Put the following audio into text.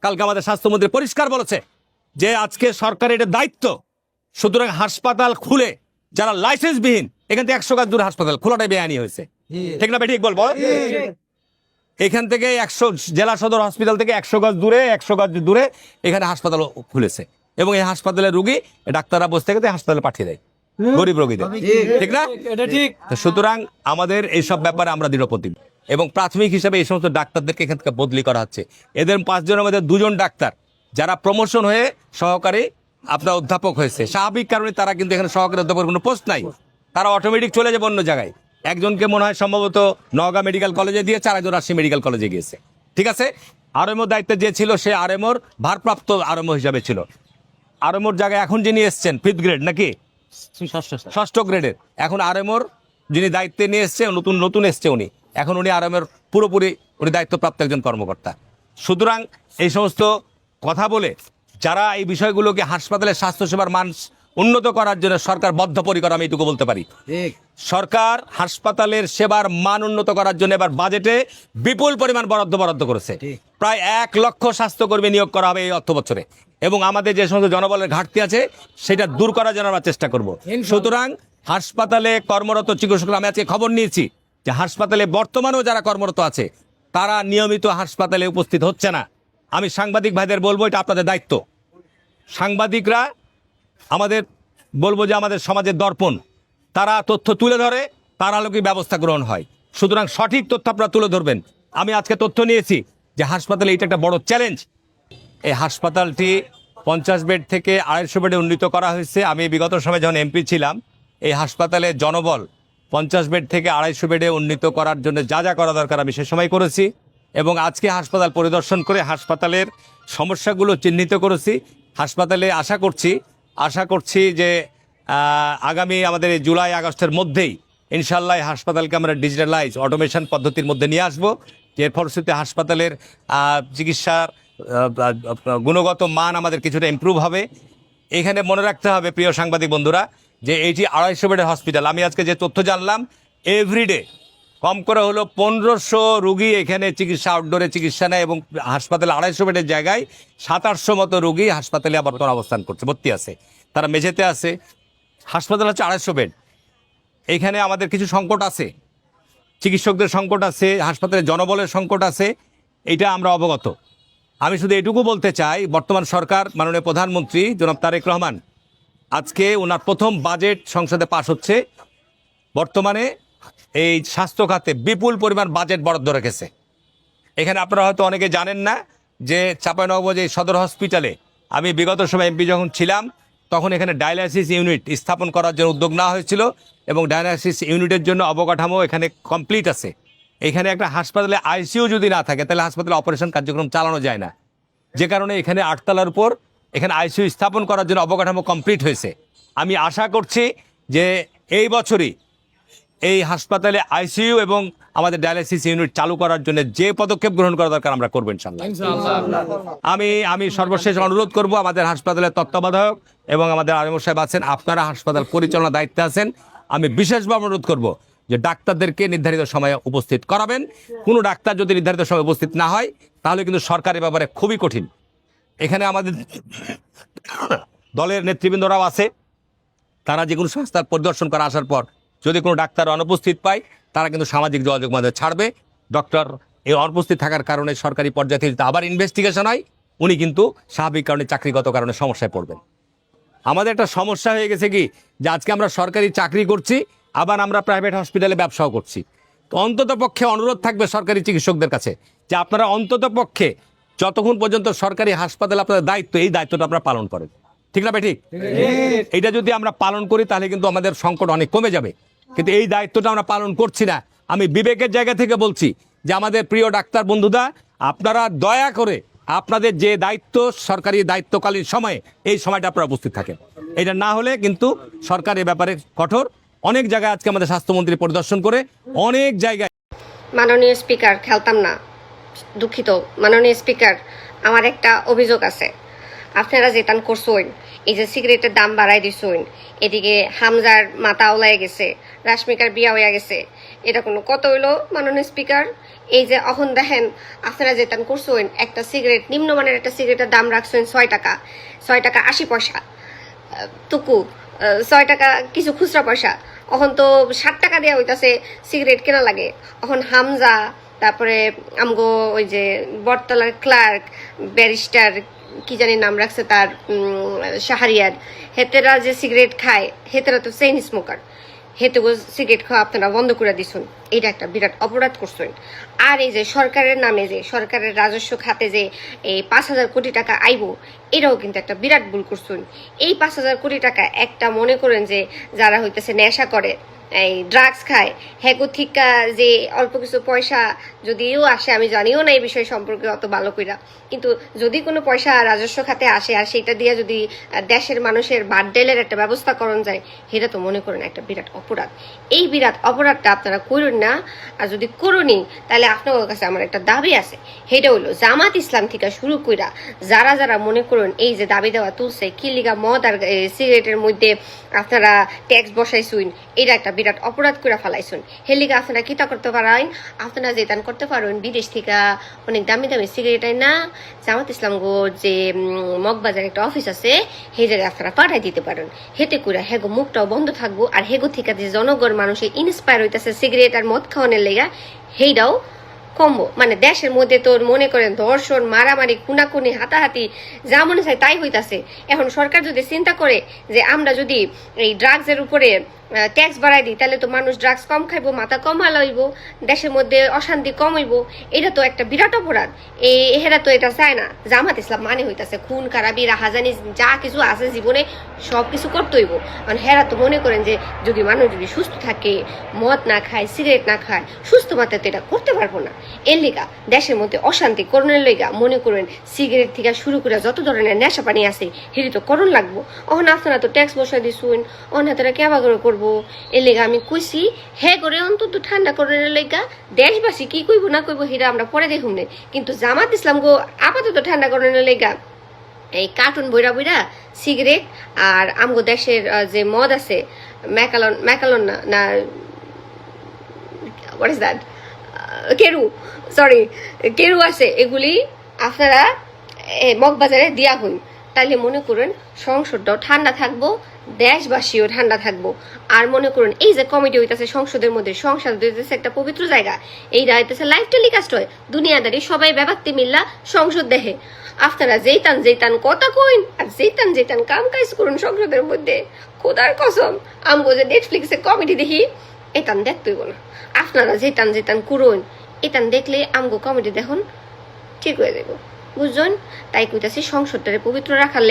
কালকে আমাদের স্বাস্থ্যমন্ত্রী পরিষ্কার বলেছে যে আজকে সরকারের এটা দায়িত্ব, সুতরাং হাসপাতাল খুলে যারা লাইসেন্সবিহীন, এখান থেকে 100 গাছ দূরে হাসপাতাল খোলাটাই বেআইনি হয়েছে, ঠিক না? ঠিক বলবো? এখান থেকে 100 জেলা সদর হসপিটাল থেকে 100 গাছ দূরে এখানে হাসপাতাল খুলেছে, এবং এই হাসপাতালের রুগী ডাক্তাররা বসে থেকে হাসপাতালে পাঠিয়ে দেয় গরিব রোগীদের, ঠিক না? সুতরাং আমাদের এইসব ব্যাপারে আমরা দৃঢ়প্রতিজ্ঞ, এবং প্রাথমিক হিসাবে এই সমস্ত ডাক্তারদেরকে এখান থেকে বদলি করা হচ্ছে। এদের 5 জনের মধ্যে 2 জন ডাক্তার যারা প্রমোশন হয়ে সহকারী আপনার অধ্যাপক হয়েছে, স্বাভাবিক কারণে তারা কিন্তু এখানে সহকারী অধ্যাপকের কোনো পোস্ট নাই, তারা অটোমেটিক চলে যাবে অন্য জায়গায়। একজনকে মনে হয় সম্ভবত নওগাঁ মেডিকেল কলেজে দিয়েছে, আর একজন রাজশাহী মেডিকেল কলেজে গিয়েছে, ঠিক আছে? আরএমওর দায়িত্বে যে ছিল সে আরএমওর ভারপ্রাপ্ত আরএমও হিসাবে ছিল। আরএমওর জায়গায় এখন যিনি এসছেন 5th গ্রেড নাকি 6ষ্ঠ গ্রেডের, এখন আরএমওর যিনি দায়িত্বে নিয়ে এসছে নতুন এসছে উনি, এখন উনি আরএমওর পুরোপুরি উনি দায়িত্বপ্রাপ্ত একজন কর্মকর্তা। সুতরাং এই সমস্ত কথা বলে যারা এই বিষয়গুলোকে হাসপাতালের স্বাস্থ্যসেবার মান উন্নত করার জন্য সরকার বদ্ধপরিকর, আমি এটুকু বলতে পারি। সরকার হাসপাতালের সেবার মান উন্নত করার জন্য এবার বাজেটে বিপুল পরিমাণ বরাদ্দ করেছে। প্রায় 1 লক্ষ স্বাস্থ্যকর্মী নিয়োগ করা হবে এই অর্থ বছরে, এবং আমাদের যে সমস্ত জনবলের ঘাটতি আছে সেটা দূর করার জন্য আমরা চেষ্টা করব। সুতরাং হাসপাতালে কর্মরত চিকিৎসকরা, আমি আজকে খবর নিয়েছি যে হাসপাতালে বর্তমানেও যারা কর্মরত আছে তারা নিয়মিত হাসপাতালে উপস্থিত হচ্ছে না। আমি সাংবাদিক ভাইদের বলবো এটা আপনাদের দায়িত্ব। সাংবাদিকরা আমাদের বলবো যে আমাদের সমাজের দর্পণ, তারা তথ্য তুলে ধরে, তার আলোকে ব্যবস্থা গ্রহণ হয়। সুতরাং সঠিক তথ্য আপনারা তুলে ধরবেন। আমি আজকে তথ্য নিয়েছি যে হাসপাতালে এটা একটা বড় চ্যালেঞ্জ। এই হাসপাতালটি 50 বেড থেকে 250 বেডে উন্নীত করা হয়েছে। আমি বিগত সময় যখন এমপি ছিলাম, এই হাসপাতালে জনবল 50 বেড থেকে 250 বেডে উন্নীত করার জন্য যা করা দরকার আমি সে সময় করেছি, এবং আজকে হাসপাতাল পরিদর্শন করে হাসপাতালের সমস্যাগুলো চিহ্নিত করেছি। হাসপাতালে আশা করছি যে আগামী আমাদের এই জুলাই আগস্টের মধ্যেই ইনশাল্লাহ হাসপাতালকে আমরা ডিজিটালাইজ অটোমেশন পদ্ধতির মধ্যে নিয়ে আসবো, এর ফলশ্রুতিতে হাসপাতালের চিকিৎসার গুণগত মান আমাদের কিছুটা ইমপ্রুভ হবে। এখানে মনে রাখতে হবে প্রিয় সাংবাদিক বন্ধুরা যে এইটি 250 বেডের হসপিটাল। আমি আজকে যে তথ্য জানলাম, এভরিডে কম করে হলো 1500 রুগী এখানে চিকিৎসা আউটডোরে চিকিৎসা নেয়, এবং হাসপাতালে 250 বেডের জায়গায় 700-800 মতো রুগী হাসপাতালে বর্তমান অবস্থান করছে, ভর্তি আছে, তারা মেঝেতে আছে। হাসপাতাল হচ্ছে 250 বেড। এখানে আমাদের কিছু সংকট আছে, চিকিৎসকদের সংকট আছে, হাসপাতালে জনবলের সংকট আছে, এটা আমরা অবগত। আমি শুধু এটুকু বলতে চাই, বর্তমান সরকার মাননীয় প্রধানমন্ত্রী জনাব তারেক রহমান আজকে ওনার প্রথম বাজেট সংসদে পাশ হচ্ছে, বর্তমানে এই স্বাস্থ্য খাতে বিপুল পরিমাণ বাজেট বরাদ্দ রেখেছে। এখানে আপনারা হয়তো অনেকে জানেন না যে চাঁপাইনবাবগঞ্জ এই সদর হসপিটালে আমি বিগত সময় এমপি যখন ছিলাম তখন এখানে ডায়ালাইসিস ইউনিট স্থাপন করার জন্য উদ্যোগ নেওয়া হয়েছিল, এবং ডায়ালাইসিস ইউনিটের জন্য অবকাঠামো এখানে কমপ্লিট আছে। এখানে একটা হাসপাতালে আইসিইউ যদি না থাকে তাহলে হাসপাতালে অপারেশন কার্যক্রম চালানো যায় না, যে কারণে এখানে 8 তলার উপর এখানে আইসিইউ স্থাপন করার জন্য অবকাঠামো কমপ্লিট হয়েছে। আমি আশা করছি যে এই বছরই এই হাসপাতালে আইসিইউ এবং আমাদের ডায়ালাইসিস ইউনিট চালু করার জন্য যে পদক্ষেপ গ্রহণ করা দরকার আমরা করবো ইনশাআল্লাহ। আমি সর্বশেষ অনুরোধ করব আমাদের হাসপাতালের তত্ত্বাবধায়ক এবং আমাদের আরএমও সাহেব আছেন, আপনারা হাসপাতাল পরিচালনার দায়িত্বে আছেন, আমি বিশেষভাবে অনুরোধ করব যে ডাক্তারদেরকে নির্ধারিত সময়ে উপস্থিত করাবেন। কোনো ডাক্তার যদি নির্ধারিত সময়ে উপস্থিত না হয় তাহলে কিন্তু সরকারের ব্যাপারে খুবই কঠিন। এখানে আমাদের দলের নেতৃবৃন্দরাও আছে, তারা যে কোনো সংস্থার পরিদর্শন করে আসার পর যদি কোনো ডাক্তার অনুপস্থিত পায় তারা কিন্তু সামাজিক যোগাযোগ মাধ্যমে ছাড়বে। ডক্টর এই অনুপস্থিত থাকার কারণে সরকারি পর্যায়ে থেকে আবার ইনভেস্টিগেশন হয়, উনি কিন্তু স্বাভাবিক কারণে চাকরিগত কারণে সমস্যায় পড়বেন। আমাদের একটা সমস্যা হয়ে গেছে কি যে আজকে আমরা সরকারি চাকরি করছি, আবার আমরা প্রাইভেট হসপিটালে ব্যবসাও করছি। তো অন্তত পক্ষে অনুরোধ থাকবে সরকারি চিকিৎসকদের কাছে যে আপনারা অন্তত পক্ষে যতক্ষণ পর্যন্ত সরকারি হাসপাতালে আপনাদের দায়িত্ব, এই দায়িত্বটা আপনারা পালন করেন, ঠিক না? ঠিক, এটা যদি আমরা পালন করি তাহলে কিন্তু আমাদের সংকট অনেক কমে যাবে। কিন্তু এই দায়িত্বটা আমরা পালন করছি না। আমি বিবেকের জায়গা থেকে বলছি যে আমাদের প্রিয় ডাক্তার বন্ধুরা, আপনারা দয়া করে আপনাদের যে দায়িত্ব সরকারি দায়িত্বকালীন সময়ে এই সময়টা আপনারা উপস্থিত থাকেন। এটা না হলে কিন্তু সরকার এ ব্যাপারে কঠোর। অনেক জায়গায় আজকে আমাদের স্বাস্থ্যমন্ত্রী পরিদর্শন করে অনেক জায়গায়। মাননীয় স্পিকার, খেলতাম না, দুঃখিত। মাননীয় স্পিকার, আমার একটা অভিযোগ আছে। আপনারা যেতান করছেন এই যে সিগারেটের দাম বাড়াই দিছুন, এদিকে হামজার মাথা ওলাই গেছে, রাশমিকার বিয়া হইয়া গেছে, এটা কোনো কত হইলো মাননীয় স্পিকার? এই যে অহন দেখেন আপনারা যেতান করছেন একটা সিগারেট, নিম্নমানের একটা সিগারেটের দাম রাখছেন 6 টাকা, 6 টাকা 80 পয়সা টুকু, 6 টাকা কিছু খুচরা পয়সা। এখন তো 60 টাকা দেওয়া হইতাছে সিগারেট কেনা লাগে। এখন হামজা, তারপরে আমগো ওই যে বটতলার ক্লার্ক, ব্যারিস্টার কি জানি নাম রাখছে তার, শাহরিয়ার, হেতেরা যে সিগারেট খায়, হেতেরা তো চেইন স্মোকার, হেতে সিগারেট খাওয়া আপনারা বন্ধ করে দিচ্ছেন। এটা একটা বিরাট অপরাধ করছেন। আর এই যে সরকারের নামে যে সরকারের রাজস্ব খাতে যে এই 5,000 কোটি টাকা আইব, এটাও কিন্তু একটা বিরাট ভুল করছেন। এই 5,000 কোটি টাকা একটা মনে করেন যে যারা হইতেছে নেশা করে, এই ড্রাগস খায়, হ্যাগো থিকা যে অল্প কিছু পয়সা যদিও আসে, আমি জানিও না এই বিষয় সম্পর্কে অত ভালো কইরা, কিন্তু যদি কোনো পয়সা রাজস্ব খাতে আসে আর সেটা দিয়ে যদি দেশের মানুষের বাড্ডেলের একটা ব্যবস্থা করণ যায়, সেটা তো মনে করেন একটা বিরাট অপরাধ। এই বিরাট অপরাধটা আপনারা করুন না। আর যদি করুনি তাহলে আপনাদের কাছে আমার একটা দাবি আছে, সেটা হলো জামাত ইসলাম থেকে শুরু কইরা যারা যারা মনে করুন এই যে দাবি দেওয়া তুলছে কি লিগা মদ আর সিগারেটের মধ্যে আপনারা ট্যাক্স বসাইছুন, এটা একটা বিরাট অপরাধ করে ফেলাইছুন। হেলিগা আপনারা কিতা করতে পারেন, আপনারা যেতান করতে পারেন বিদেশ থেকে অনেক দামি দামি সিগারেট না জামাত ইসলাম গো যে মগবাজার একটা অফিস আছে, সেই জায়গায় আপনারা পাঠাই দিতে পারেন। হেতে করে হেগো মুখটাও বন্ধ থাকবো, আর হেগো থেকে যে জনগণ মানুষের ইন্সপায়ার হইতেছে সিগারেট আর মদ খাওয়ানোর লেগা, সেইটাও কমবো। মানে দেশের মধ্যে তোর মনে করেন ধর্ষণ, মারামারি, খুনাখুনি, হাতাহাতি যা মনে চায় তাই হইতাছে। এখন সরকার যদি চিন্তা করে যে আমরা যদি এই ড্রাগসের উপরে ট্যাক্স বাড়াই দিই, তাহলে তো মানুষ ড্রাগস কম খাইবো, মাথা কম হালাইব, দেশের মধ্যে অশান্তি কম হইব। এটা তো একটা বিরাট অপরাধ। এরা তো এটা চায় না। জামাত ইসলাম মানে হইতাছে খুন খারাপি, রাহাজানি যা কিছু আছে জীবনে সব কিছু করতে হইব। কারণ হেরা তো মনে করেন যে যদি মানুষ যদি সুস্থ থাকে, মদ না খায়, সিগারেট না খায়, সুস্থ মাত্রায় তো এটা করতে পারবো না। এর লেগা দেশের মধ্যে অশান্তি করণের লেগা মনে করেন সিগারেট থেকে শুরু করে যত ধরনের নেশা পানি আছে হেরি তো করণ লাগবো। অহন আপনারা তো ট্যাক্স বসাই দিছুন, অহন হাতারা কেবা করে করবো। এর লেগা আমি কইছি হে করে অন্তত ঠান্ডা করণের লেগা দেশবাসী কি কইব না কইব হেরা আমরা পরে দেখুন না, কিন্তু জামাত ইসলাম গো আপাতত ঠান্ডা করণের লেগা এই কার্টুন বইরা বইরা সিগারেট আর আমগো দেশের যে মদ আছে, ম্যাকালন না হোয়াট ইজ দ্যাট, কেরু আছে, এগুলি আপনারা মগবাজারে দিয়া হইন। তাইলে মনে করেন সংসদটাও ঠান্ডা থাকবো, দেশবাসীও ঠান্ডা থাকবো। আর মনে করুন এই যে কমিটি হইতেছে সংসদের মধ্যে, সংসদ হইতেছে একটা পবিত্র জায়গা, এইটা হইতেছে লাইভ টেলিকাস্ট হয়, দুনিয়াদারি সবাই ব্যাপারটি মিল্লা সংসদ দেখে। আপনারা যেতান কথা কইন আর যেতান কাম কাজ করুন সংসদের মধ্যে। খোদার কসম আমগো যে নেটফ্লিক্সে কমেডি দেখি এতান দেখতেই না। আপনারা যেতান করুন, এতান দেখলে আমগো কমেডি দেখুন ঠিক হয়ে যাবো, বুঝছেন? তাই কইতাছি সংসদটারে পবিত্র রাখার